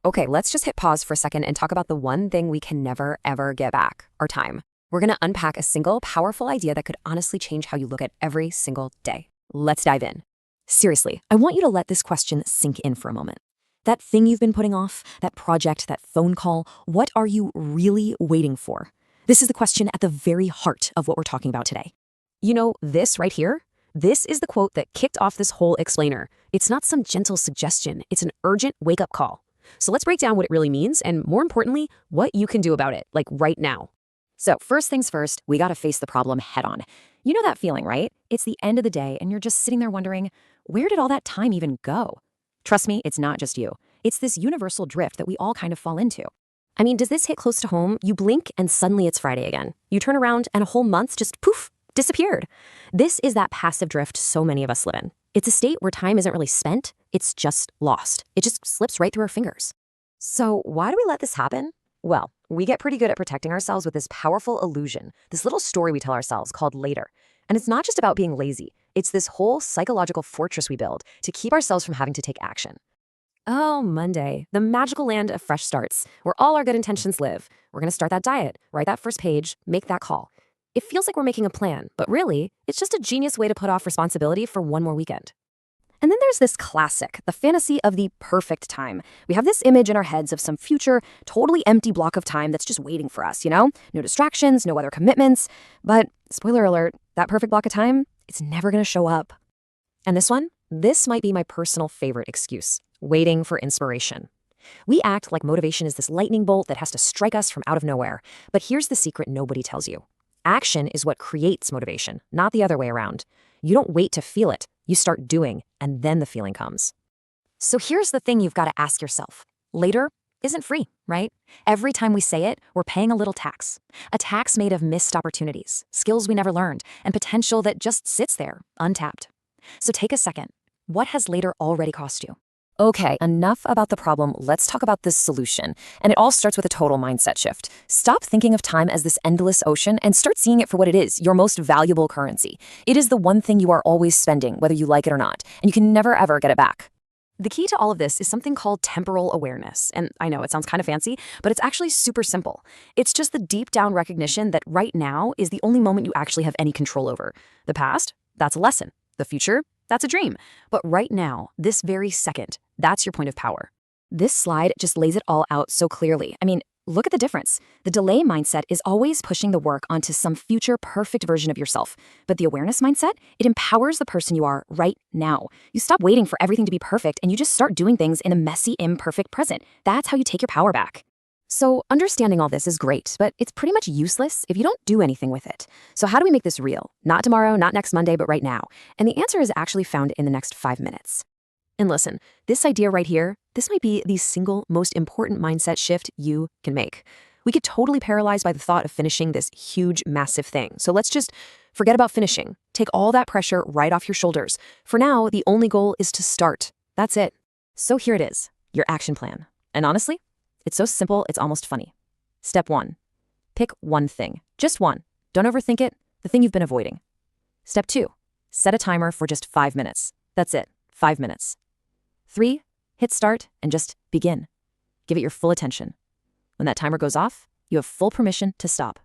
Okay, let's just hit pause for a second and talk about the one thing we can never, ever get back: our time. We're going to unpack a single, powerful idea that could honestly change how you look at every single day. Let's dive in. Seriously, I want you to let this question sink in for a moment. That thing you've been putting off, that project, that phone call, what are you really waiting for? This is the question at the very heart of what we're talking about today. You know, this right here? This is the quote that kicked off this whole explainer. It's not some gentle suggestion, it's an urgent wake-up call. So let's break down what it really means and, more importantly, what you can do about it, like right now. So first things first, we gotta face the problem head on. You know that feeling, right? It's the end of the day and you're just sitting there wondering, where did all that time even go? Trust me, it's not just you. It's this universal drift that we all kind of fall into. I mean, does this hit close to home? You blink and suddenly it's Friday again. You turn around and a whole month just poof, disappeared. This is that passive drift so many of us live in. It's a state where time isn't really spent, it's just lost. It just slips right through our fingers. So why do we let this happen? Well, we get pretty good at protecting ourselves with this powerful illusion, this little story we tell ourselves called later. And it's not just about being lazy. It's this whole psychological fortress we build to keep ourselves from having to take action. Oh, Monday, the magical land of fresh starts, where all our good intentions live. We're going to start that diet, write that first page, make that call. It feels like we're making a plan, but really, it's just a genius way to put off responsibility for one more weekend. And then there's this classic, the fantasy of the perfect time. We have this image in our heads of some future, totally empty block of time that's just waiting for us, you know? No distractions, no other commitments. But, spoiler alert, that perfect block of time, it's never gonna show up. And this one? This might be my personal favorite excuse: waiting for inspiration. We act like motivation is this lightning bolt that has to strike us from out of nowhere. But here's the secret nobody tells you. Action is what creates motivation, not the other way around. You don't wait to feel it. You start doing, and then the feeling comes. So here's the thing you've got to ask yourself. Later isn't free, right? Every time we say it, we're paying a little tax. A tax made of missed opportunities, skills we never learned, and potential that just sits there, untapped. So take a second. What has later already cost you? Okay, enough about the problem. Let's talk about this solution. And it all starts with a total mindset shift. Stop thinking of time as this endless ocean and start seeing it for what it is: your most valuable currency. It is the one thing you are always spending, whether you like it or not, and you can never ever get it back. The key to all of this is something called temporal awareness. And I know it sounds kind of fancy, but it's actually super simple. It's just the deep down recognition that right now is the only moment you actually have any control over. The past, that's a lesson. The future, that's a dream. But right now, this very second, that's your point of power. This slide just lays it all out so clearly. I mean, look at the difference. The delay mindset is always pushing the work onto some future perfect version of yourself. But the awareness mindset, it empowers the person you are right now. You stop waiting for everything to be perfect and you just start doing things in a messy, imperfect present. That's how you take your power back. So understanding all this is great, but it's pretty much useless if you don't do anything with it. So how do we make this real? Not tomorrow, not next Monday, but right now. And the answer is actually found in the next 5 minutes. And listen, this idea right here, this might be the single most important mindset shift you can make. We get totally paralyzed by the thought of finishing this huge, massive thing. So let's just forget about finishing. Take all that pressure right off your shoulders. For now, the only goal is to start. That's it. So here it is, your action plan. And honestly, it's so simple, it's almost funny. Step 1, pick one thing, just one. Don't overthink it, the thing you've been avoiding. Step 2, set a timer for just 5 minutes. That's it, 5 minutes. 3, hit start and just begin. Give it your full attention. When that timer goes off, you have full permission to stop.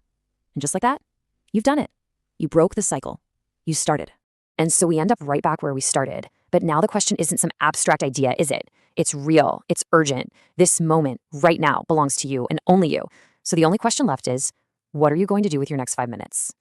And just like that, you've done it. You broke the cycle. You started. And so we end up right back where we started. But now the question isn't some abstract idea, is it? It's real. It's urgent. This moment, right now, belongs to you and only you. So the only question left is, what are you going to do with your next 5 minutes?